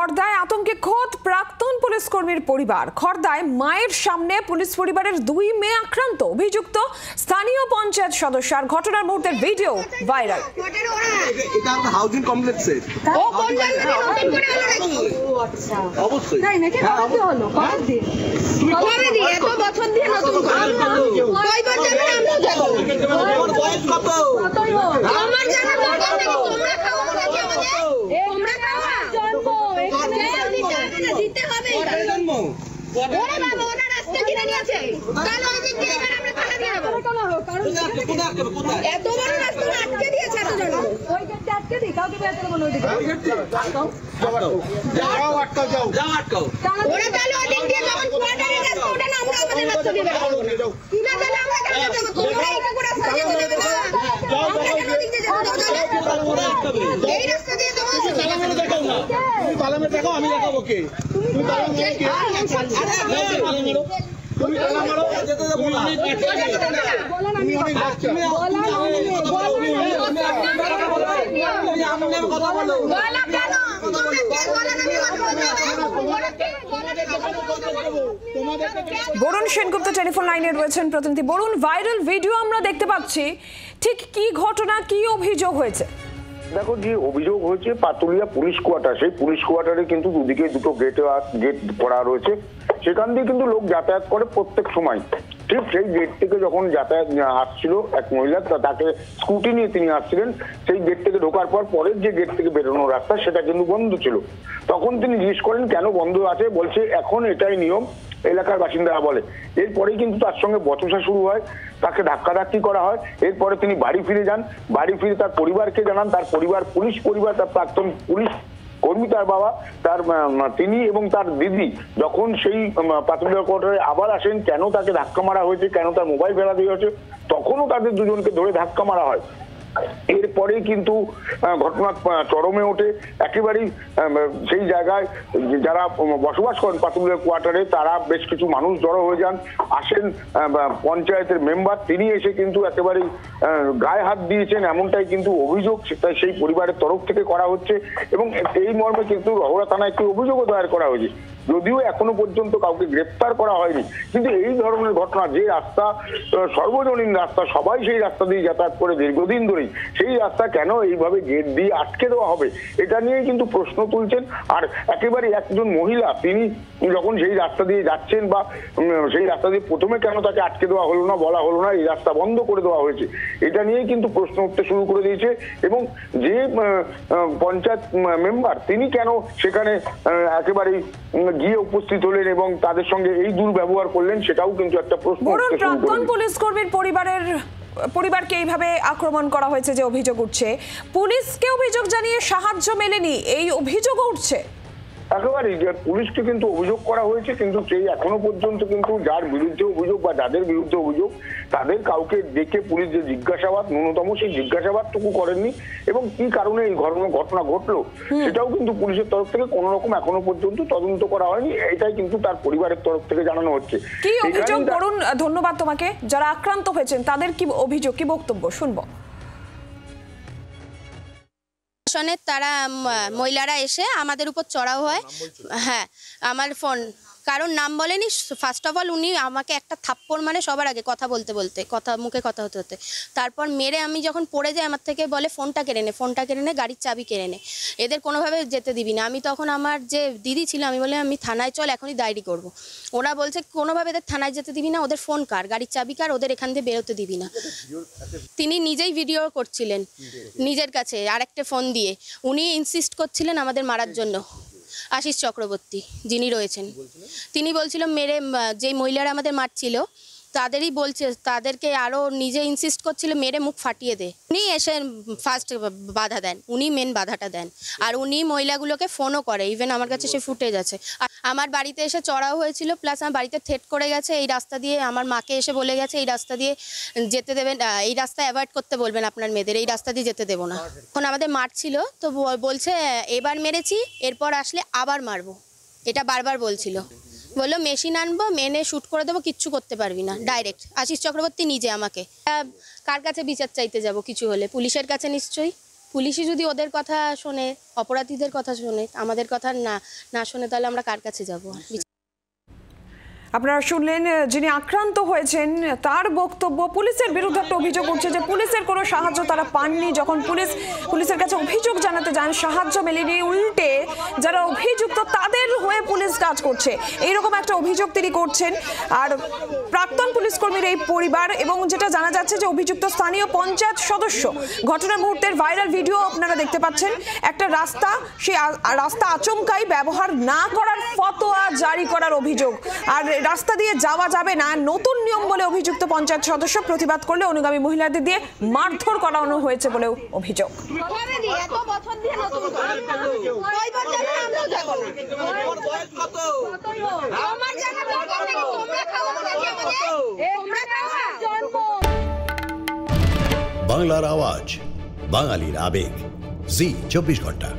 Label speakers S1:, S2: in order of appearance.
S1: খড়দায় আতঙ্কে খোদ প্রাক্তন পুলিশ কর্মীর পরিবার। খড়দায় মায়ের সামনে পুলিশ পরিবারের 2 মেয়ে আক্রান্ত। অভিযুক্ত স্থানীয় পঞ্চায়েত সদস্য। আর ঘটনার মুহূর্তের ভিডিও ভাইরাল।
S2: এটা হাউজিং কমপ্লেক্সে ও কোন জায়গায় নতুন করে হলো নাকি? আচ্ছা অবশ্যই তাই নাকি? কি হলো কবে দিয়ে এত বছর দিয়ে নতুন কয়বার যাবে আমরা যাব? তোমার বয়স কত? আমার জানা দরকার নেই। তোমরা খাও নাকি আমাদের? তোমরা খাও জন্ম এখানে দিতে হবে। জন্ম ওরে বাবা ওরা রাস্তা কিনে নিয়েছে। তাহলে ওই দিক দিয়ে আমরা থানা দিয়ে দেব। কারণ কোথায় এত বড় রাস্তা আটকে দিয়েছে এত জন। ওই গেটে আটকে দিই কাউকে বের করে বলো ওই দিকে। যাও আটকাও। ওরা তাহলে ওই দিক দিয়ে যখন কোয়ার্টারের রাস্তা ওটা না আমরা আমাদের রাস্তা দিয়ে বের করব। কি না তাহলে আমরা কেন যাব? তোমরা এইটুকু রাস্তা দিয়ে দেবে না। যাও ওই দিক দিয়ে যাও। এই রাস্তা দিয়ে দেবো। তালামের দেখাও না। তুমি তালামের দেখাও আমি দেখাবো কে? তুমি তালামের কে? আরে তালা মারো। তুমি তালা মারো যেতে দেব না। বলেন আমি কথা
S1: বরুণ সেনগুপ্ত টেলিফোন লাইনে রয়েছেন। প্রতিনিধি বরুণ, ভাইরাল ভিডিও আমরা দেখতে পাচ্ছি, ঠিক কি ঘটনা, কি অভিযোগ হয়েছে?
S3: দেখো, যে অভিযোগ হয়েছে পাতুলিয়া পুলিশ কোয়ার্টার, সেই পুলিশ কোয়ার্টারে কিন্তু দুদিকে দুটো গেট করা রয়েছে। সেখান দিয়ে কিন্তু লোক যাতায়াত করে প্রত্যেক সময়। ঠিক সেই গেট থেকে যখন যাতায়াত আসছিল এক মহিলা, তাকে স্কুটি নিয়ে তিনি আসছিলেন, সেই গেট থেকে ঢোকার পর পরের যে গেট থেকে বেরোনোর রাস্তা সেটা কিন্তু বন্ধ ছিল। তখন তিনি জিজ্ঞেস করেন কেন বন্ধ আছে, বলছে এখন এটাই নিয়ম, এলাকার বাসিন্দারা বলে। এরপরেই কিন্তু তার সঙ্গে বচসা শুরু হয়, তাকে ধাক্কাধাক্কি করা হয়। এরপরে তিনি বাড়ি ফিরে যান। বাড়ি ফিরে তার পরিবারকে জানান। তার পরিবার, পুলিশ পরিবার, তার প্রাক্তন পুলিশ কর্মী, তার বাবা, তার তিনি এবং তার দিদি যখন সেই পাতুলিয়া কোয়ার্টারে আবার আসেন, কেন তাকে ধাক্কা মারা হয়েছে, কেন তার মোবাইল ফেলা দিয়ে হয়েছে, তখনও তাদের দুজনকে ধরে ধাক্কা মারা হয়। এরপরেই কিন্তু ঘটনা চরমে ওঠে। একেবারেই সেই জায়গায় যারা বসবাস করেন পাতুলিয়া কোয়ার্টারে, তারা বেশ কিছু মানুষ জড়ো হয়ে যান। আসেন পঞ্চায়েতের মেম্বার, তিনি এসে কিন্তু একেবারেই গায়ে হাত দিয়েছেন, এমনটাই কিন্তু অভিযোগ সেই পরিবারের তরফ থেকে করা হচ্ছে। এবং এই মর্মে কিন্তু রহরা থানায় একটি অভিযোগও দায়ের করা হয়েছে। যদিও এখনো পর্যন্ত কাউকে গ্রেপ্তার করা হয়নি, কিন্তু এই ধরনের ঘটনা, যে রাস্তা সর্বজনীন রাস্তা, সবাই সেই রাস্তা দিয়ে যাতায়াত করে দীর্ঘদিন ধরেই, সেই রাস্তা কেন এইভাবে গেট দিয়ে আটকে দেওয়া হবে, এটা নিয়ে কিন্তু প্রশ্ন তুলছেন। আর একেবারে একজন মহিলা, তিনি যখন সেই রাস্তা দিয়ে যাচ্ছেন বা সেই রাস্তা দিয়ে প্রথমে কেন তাকে আটকে দেওয়া হলো না, বলা হলো না এই রাস্তা বন্ধ করে দেওয়া হয়েছে, এটা নিয়ে কিন্তু প্রশ্ন উঠতে শুরু করে দিয়েছে। এবং যে পঞ্চায়েত মেম্বার, তিনি কেন সেখানে একেবারেই গিয়ে উপস্থিত হলেন এবং তাদের সঙ্গে এই দুর্ব্যবহার করলেন, সেটাও কিন্তু একটা প্রশ্ন।
S1: প্রাক্তন পুলিশ কর্মীর পরিবারকে এইভাবে আক্রমণ করা হয়েছে যে অভিযোগ উঠছে, পুলিশকে অভিযোগ জানিয়ে সাহায্য মেলেনি, এই অভিযোগ উঠছে।
S3: একেবারেই পুলিশকে কিন্তু অভিযোগ করা হয়েছে, কিন্তু সেই এখনো পর্যন্ত কিন্তু যার বিরুদ্ধে অভিযোগ বা যাদের বিরুদ্ধে অভিযোগ, তাদের কাউকে ডেকে পুলিশ যে জিজ্ঞাসাবাদ, ন্যূনতম সেই জিজ্ঞাসাবাদটুকু করেননি। এবং কি কারণে এই ঘটনা ঘটলো, সেটাও কিন্তু পুলিশের তরফ থেকে কোনো রকম এখনো পর্যন্ত তদন্ত করা হয়নি। এটাই কিন্তু তার পরিবারের তরফ থেকে জানানো হচ্ছে।
S1: কি অভিযোগ বলুন? ধন্যবাদ তোমাকে। যারা আক্রান্ত হয়েছেন তাদের কি অভিযোগ, কি বক্তব্য শুনবো।
S4: তারা মহিলারা এসে আমাদের উপর চড়াও হয়। হ্যাঁ, আমার ফোন কারণ নাম বলেনি। ফার্স্ট অফ অল উনি আমাকে একটা থাপ্পড় মানে সবার আগে কথা বলতে মুখে কথা হতে তারপর মেরে আমি যখন পড়ে যাই, আমার থেকে বলে ফোনটা কেড়ে নে, গাড়ির চাবি কেড়ে নে, এদের কোনোভাবে যেতে দিবি না। আমি তখন আমার যে দিদি ছিল, আমি বলে আমি থানায় চল, এখনই ডায়েরি করব। ওরা বলছে কোনোভাবে এদের থানায় যেতে দিবি না, ওদের ফোন কার, গাড়ির চাবি কার, ওদের এখান দিয়ে বেরোতে দিবি না। তিনি নিজেই ভিডিও করছিলেন নিজের কাছে আরেকটা ফোন দিয়ে। উনি ইনসিস্ট করছিলেন আমাদের মারার জন্য। আশিস চক্রবর্তী যিনি রয়েছেন, তিনি বলছিল মেরে, যেই মহিলারা আমাদের মারছিল তাদেরই বলছে, তাদেরকে আরও নিজে ইনসিস্ট করছিল মেরে মুখ ফাটিয়ে দে। উনি এসে ফার্স্ট বাধা দেন, উনি মেন বাধাটা দেন। আর উনি মহিলাগুলোকে ফোনও করে, ইভেন আমার কাছে সে ফুটেজ আছে। আমার বাড়িতে এসে চড়াও হয়েছিল, প্লাস আমার বাড়িতে থ্রেট করে গেছে। এই রাস্তা দিয়ে আমার মাকে এসে বলে গেছে এই রাস্তা দিয়ে যেতে দেবেন, এই রাস্তা অ্যাভয়েড করতে বলবেন আপনার মেয়েদের, এই রাস্তা দিয়ে যেতে দেবো না। এখন আমাদের মারছিল, তো বলছে এবার মেরেছি, এরপর আসলে আবার মারবো, এটা বারবার বলছিল। বললো মেশিন আনবো, মেনে শ্যুট করে দেবো, কিচ্ছু করতে পারবি না। ডাইরেক্ট আশিস চক্রবর্তী নিজে আমাকে। কার কাছে বিচার চাইতে যাব কিছু হলে? পুলিশের কাছে নিশ্চয়ই। পুলিশই যদি ওদের কথা শোনে, অপরাধীদের কথা শোনে, আমাদের কথা না শোনে, তাহলে আমরা কার কাছে যাব?
S1: আপনারা শুনলেন যিনি আক্রান্ত হয়েছেন তার বক্তব্য। পুলিশের বিরুদ্ধে একটা অভিযোগ উঠছে যে পুলিশের কোনো সাহায্য তারা পাননি। যখন পুলিশের কাছে অভিযোগ জানাতে যান, সাহায্য মেলেনি, উল্টে যারা অভিযুক্ত তাদের হয়ে পুলিশ কাজ করছে, এইরকম একটা অভিযোগ তিনি করছেন। আর প্রাক্তন পুলিশ কর্মীর এই পরিবার, এবং যেটা জানা যাচ্ছে যে অভিযুক্ত স্থানীয় পঞ্চায়েত সদস্য। ঘটনার মুহূর্তের ভাইরাল ভিডিও আপনারা দেখতে পাচ্ছেন। একটা রাস্তা, সেই রাস্তা আচমকাই ব্যবহার না করার ফতোয়া জারি করার অভিযোগ। আর রাস্তা দিয়ে যাওয়া যাবে না, নতুন নিয়ম বলে অভিযুক্ত পঞ্চায়েত সদস্য প্রতিবাদ করলে অনুগামী মহিলাদের দিয়ে মারধর করানো হয়েছে বলেও অভিযোগ।
S5: বাংলার আওয়াজ, বাঙালির আবেগ, জি 24 ঘন্টা।